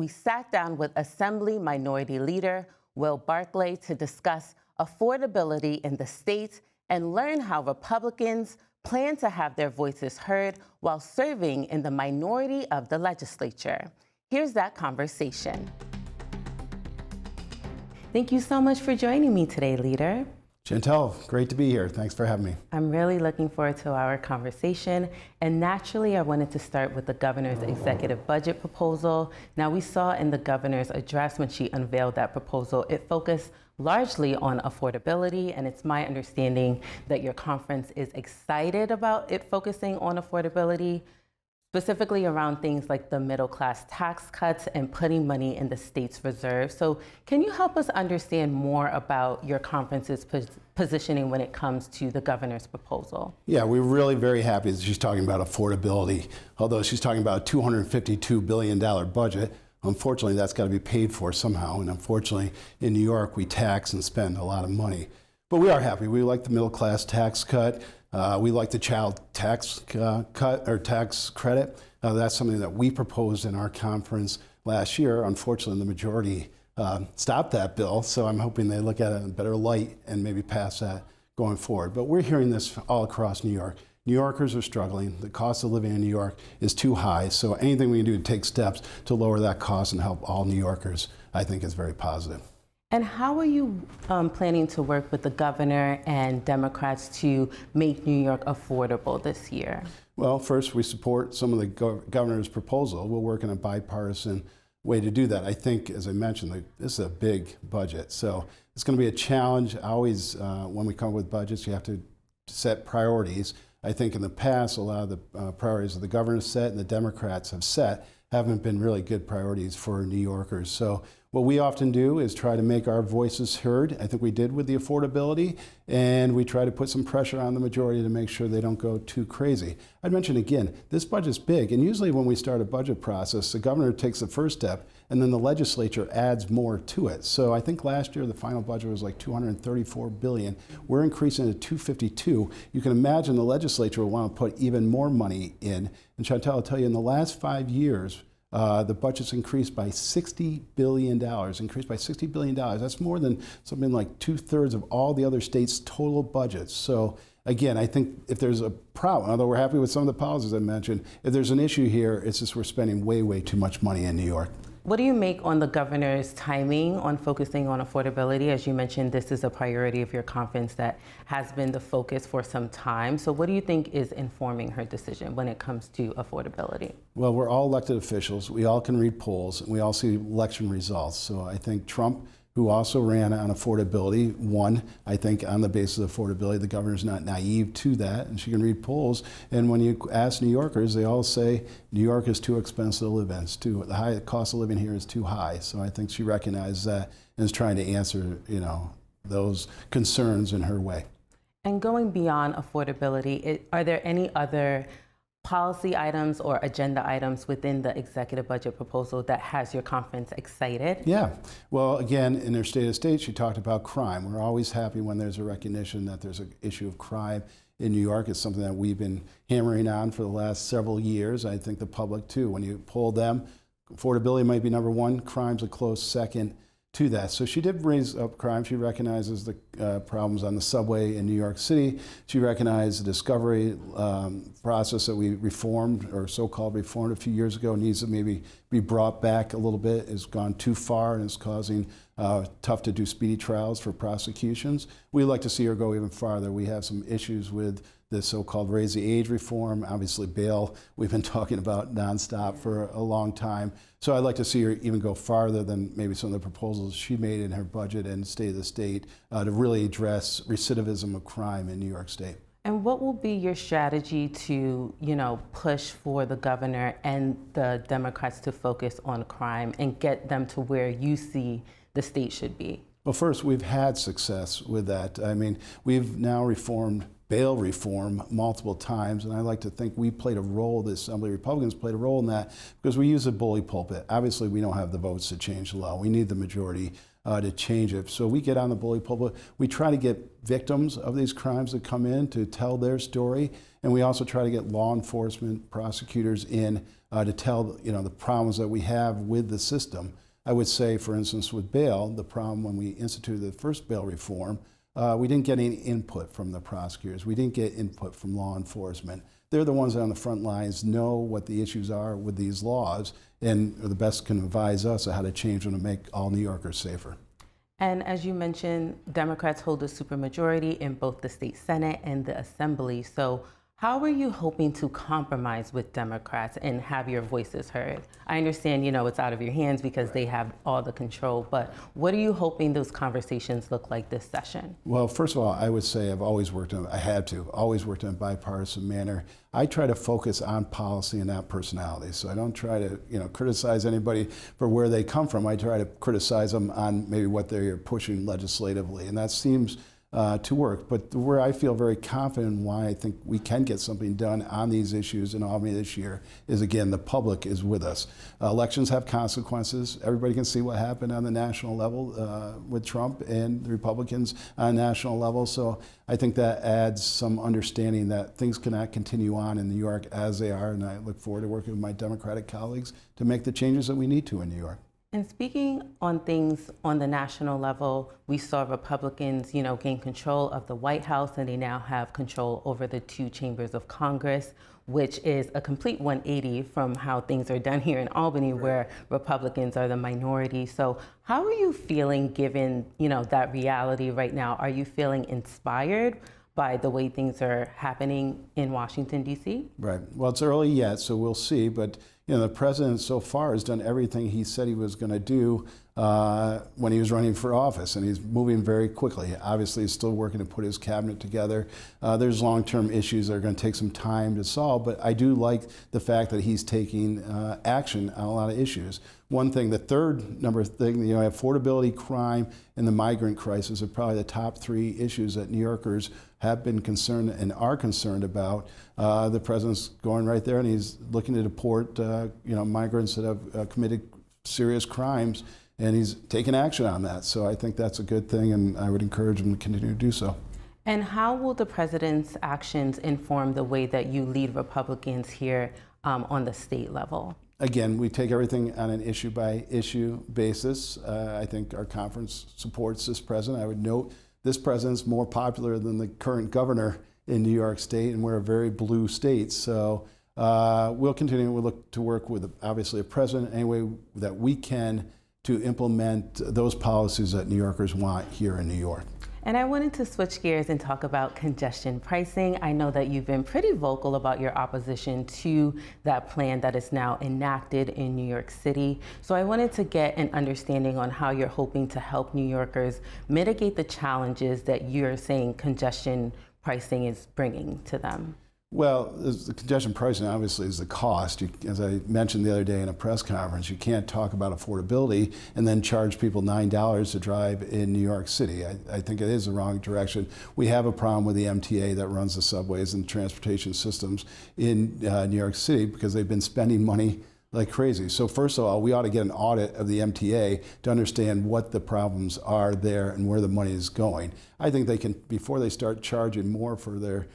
we sat down with Assembly Minority Leader Will Barclay to discuss affordability in the state and learn how Republicans plan to have their voices heard while serving in the minority of the legislature. Here's that conversation. Thank you so much for joining me today, Leader. Chantel, great to be here. Thanks for having me. I'm really looking forward to our conversation. And naturally, I wanted to start with the governor's executive budget proposal. Now, we saw in the governor's address when she unveiled that proposal, it focused largely on affordability. And it's my understanding that your conference is excited about it focusing on affordability, specifically around things like the middle class tax cuts and putting money in the state's reserve. So can you help us understand more about your conference's positioning when it comes to the governor's proposal? Yeah, we're really very happy that she's talking about affordability. Although she's talking about a $252 billion budget, unfortunately that's got to be paid for somehow. And unfortunately in New York, we tax and spend a lot of money. But we are happy. We like the middle class tax cut. We like the child tax cut or tax credit. That's something that we proposed in our conference last year. Unfortunately, the majority stopped that bill, so I'm hoping they look at it in a better light and maybe pass that going forward. But we're hearing this all across New York. New Yorkers are struggling. The cost of living in New York is too high, so anything we can do to take steps to lower that cost and help all New Yorkers, I think, is very positive. And how are you planning to work with the governor and Democrats to make New York affordable this year? Well, first, we support some of the governor's proposal. We'll work in a bipartisan way to do that. I think, as I mentioned, this is a big budget, so it's going to be a challenge. Always, when we come up with budgets, you have to set priorities. I think in the past, a lot of the priorities that the governor set and the Democrats have set haven't been really good priorities for New Yorkers. So what we often do is try to make our voices heard. I think we did with the affordability, and we try to put some pressure on the majority to make sure they don't go too crazy. I'd mention again, this budget's big, and usually when we start a budget process, the governor takes the first step, and then the legislature adds more to it. So I think last year the final budget was like $234 billion. We're increasing it to $252. You can imagine the legislature will want to put even more money in. And Chantel, I'll tell you, in the last 5 years, the budget's increased by $60 billion, That's more than something like 2/3 of all the other states' total budgets. So again, I think if there's a problem, although we're happy with some of the policies I mentioned, if there's an issue here, it's just we're spending way, way too much money in New York. What do you make on the governor's timing on focusing on affordability? As you mentioned, this is a priority of your conference that has been the focus for some time. So what do you think is informing her decision when it comes to affordability? Well, we're all elected officials. We all can read polls, and we all see election results. So I think Trump, who also ran on affordability, won, I think, on the basis of affordability. The governor's not naive to that, and she can read polls. And when you ask New Yorkers, they all say New York is too expensive to live in. The cost of living here is too high. So I think she recognizes that and is trying to answer, those concerns in her way. And going beyond affordability, are there any other policy items or agenda items within the executive budget proposal that has your conference excited? Yeah. Well, again, in her State of State, she talked about crime. We're always happy when there's a recognition that there's an issue of crime in New York. It's something that we've been hammering on for the last several years. I think the public, too. When you poll them, affordability might be number one. Crime's a close second to that. So she did raise up crime. She recognizes the problems on the subway in New York City. She recognized the discovery process that we reformed, or so-called reformed a few years ago, needs to maybe be brought back a little bit. It's gone too far and is causing tough to do speedy trials for prosecutions. We'd like to see her go even farther. We have some issues with the so-called raise the age reform, obviously bail. We've been talking about nonstop for a long time. So I'd like to see her even go farther than maybe some of the proposals she made in her budget and State of the State to really address recidivism of crime in New York State. And what will be your strategy to, push for the governor and the Democrats to focus on crime and get them to where you see the state should be? Well, first, we've had success with that. I mean, we've now reformed bail reform multiple times, and I like to think we played a role, the Assembly Republicans played a role in that, because we use a bully pulpit. Obviously, we don't have the votes to change the law. We need the majority to change it. So we get on the bully pulpit. We try to get victims of these crimes that come in to tell their story, and we also try to get law enforcement prosecutors in to tell the problems that we have with the system. I would say, for instance, with bail, the problem when we instituted the first bail reform, we didn't get any input from the prosecutors. We didn't get input from law enforcement. They're the ones that on the front lines know what the issues are with these laws and are the best can advise us on how to change them to make all New Yorkers safer. And as you mentioned, Democrats hold a supermajority in both the state Senate and the Assembly. So how are you hoping to compromise with Democrats and have your voices heard? I understand, it's out of your hands because they have all the control, but what are you hoping those conversations look like this session? Well, first of all, I would say I've always worked in a bipartisan manner. I try to focus on policy and not personality. So I don't try to, criticize anybody for where they come from. I try to criticize them on maybe what they're pushing legislatively, and that seems to work. But where I feel very confident and why I think we can get something done on these issues in Albany this year is, again, the public is with us. Elections have consequences. Everybody can see what happened on the national level with Trump and the Republicans on a national level. So I think that adds some understanding that things cannot continue on in New York as they are, and I look forward to working with my Democratic colleagues to make the changes that we need to in New York. And speaking on things on the national level, we saw Republicans, gain control of the White House, and they now have control over the two chambers of Congress, which is a complete 180 from how things are done here in Albany, where Republicans are the minority. So how are you feeling given, that reality right now? Are you feeling inspired by the way things are happening in Washington, D.C.? Right. Well, it's early yet, so we'll see. But the president so far has done everything he said he was going to do when he was running for office, and he's moving very quickly. Obviously, he's still working to put his cabinet together. There's long-term issues that are going to take some time to solve, but I do like the fact that he's taking action on a lot of issues. One thing, the third number thing, affordability, crime, and the migrant crisis are probably the top three issues that New Yorkers have been concerned and are concerned about. The president's going right there, and he's looking to deport, migrants that have committed serious crimes, and he's taking action on that. So I think that's a good thing, and I would encourage him to continue to do so. And how will the president's actions inform the way that you lead Republicans here on the state level? Again, we take everything on an issue-by-issue basis. I think our conference supports this president. I would note this president's more popular than the current governor in New York State, and we're a very blue state. So we'll continue. We'll look to work with, obviously, a president any way that we can to implement those policies that New Yorkers want here in New York. And I wanted to switch gears and talk about congestion pricing. I know that you've been pretty vocal about your opposition to that plan that is now enacted in New York City. So I wanted to get an understanding on how you're hoping to help New Yorkers mitigate the challenges that you're saying congestion pricing is bringing to them. Well, the congestion pricing obviously is the cost. As I mentioned the other day in a press conference, you can't talk about affordability and then charge people $9 to drive in New York City. I think it is the wrong direction. We have a problem with the MTA that runs the subways and transportation systems in New York City because they've been spending money like crazy. So first of all, we ought to get an audit of the MTA to understand what the problems are there and where the money is going. I think they can, before they start charging more for their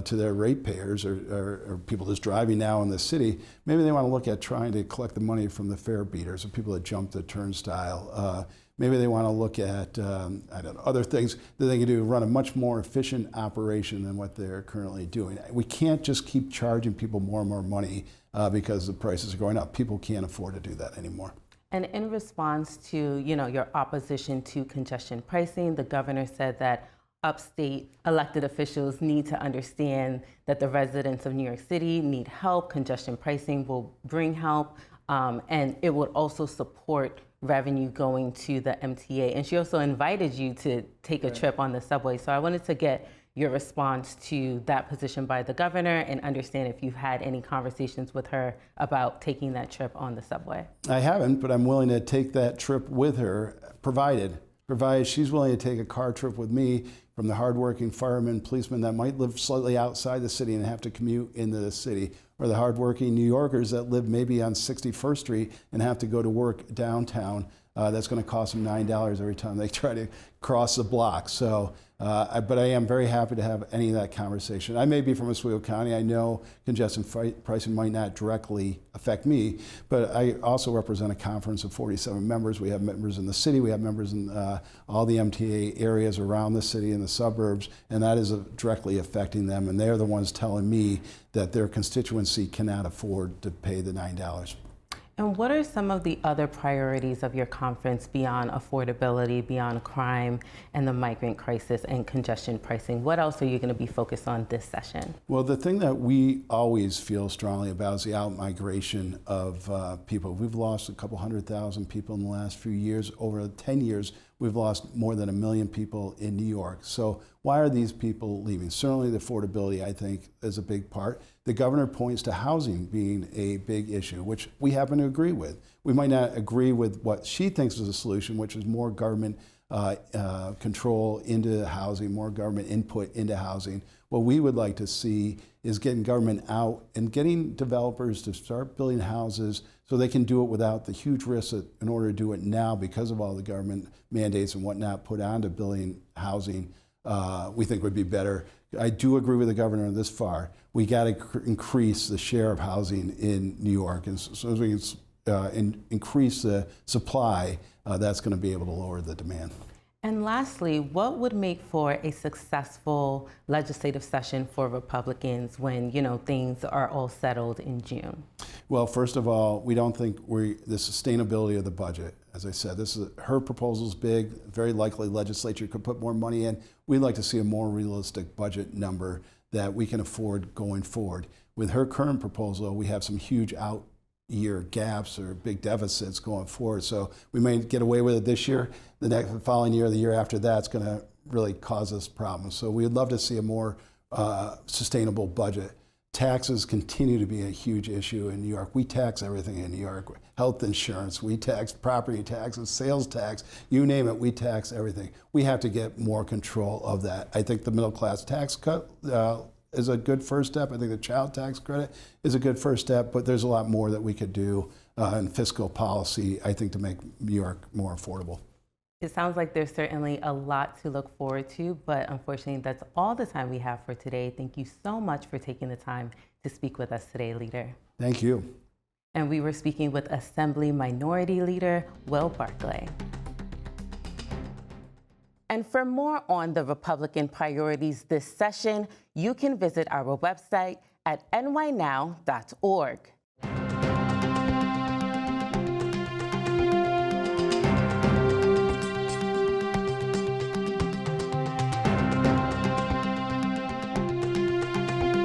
to their ratepayers or people just driving now in the city, maybe they want to look at trying to collect the money from the fare beaters or people that jump the turnstile. Maybe they want to look at other things that they can do to run a much more efficient operation than what they're currently doing. We can't just keep charging people more and more money because the prices are going up. People can't afford to do that anymore. And in response to your opposition to congestion pricing, the governor said that upstate elected officials need to understand that the residents of New York City need help. Congestion pricing will bring help, and it would also support revenue going to the MTA. And she also invited you to take a trip on the subway. So I wanted to get your response to that position by the governor and understand if you've had any conversations with her about taking that trip on the subway. I haven't, but I'm willing to take that trip with her, provided provided she's willing to take a car trip with me from the hardworking firemen, policemen that might live slightly outside the city and have to commute into the city, or the hardworking New Yorkers that live maybe on 61st Street and have to go to work downtown. That's going to cost them $9 every time they try to cross the block. So, but I am very happy to have any of that conversation. I may be from Oswego County. I know congestion pricing might not directly affect me, but I also represent a conference of 47 members. We have members in the city. We have members in all the MTA areas around the city and the suburbs, and that is directly affecting them. And they're the ones telling me that their constituency cannot afford to pay the $9. And what are some of the other priorities of your conference beyond affordability, beyond crime and the migrant crisis and congestion pricing? What else are you going to be focused on this session? Well, the thing that we always feel strongly about is the out-migration of people. We've lost a couple 100,000 people in the last few years. Over 10 years, we've lost more than 1 million people in New York. So why are these people leaving? Certainly the affordability, I think, is a big part. The governor points to housing being a big issue, which we happen to agree with. We might not agree with what she thinks is a solution, which is more government control into housing, more government input into housing. What we would like to see is getting government out and getting developers to start building houses so they can do it without the huge risks that in order to do it now because of all the government mandates and whatnot put onto building housing, we think would be better. I do agree with the governor this far. We got to increase the share of housing in New York, and so as we can increase the supply, that's going to be able to lower the demand. And lastly, what would make for a successful legislative session for Republicans when, things are all settled in June? Well, first of all, we don't think the sustainability of the budget. As I said, her proposal's big. Very likely legislature could put more money in. We'd like to see a more realistic budget number that we can afford going forward. With her current proposal, we have some huge out-year gaps or big deficits going forward. So we may get away with it this year. The following year, the year after that, it's going to really cause us problems. So we'd love to see a more sustainable budget. Taxes continue to be a huge issue in New York. We tax everything in New York. Health insurance, we tax property taxes, sales tax, you name it, we tax everything. We have to get more control of that. I think the middle class tax cut is a good first step. I think the child tax credit is a good first step, but there's a lot more that we could do in fiscal policy, I think, to make New York more affordable. It sounds like there's certainly a lot to look forward to, but unfortunately, that's all the time we have for today. Thank you so much for taking the time to speak with us today, Leader. Thank you. And we were speaking with Assembly Minority Leader Will Barclay. And for more on the Republican priorities this session, you can visit our website at nynow.org.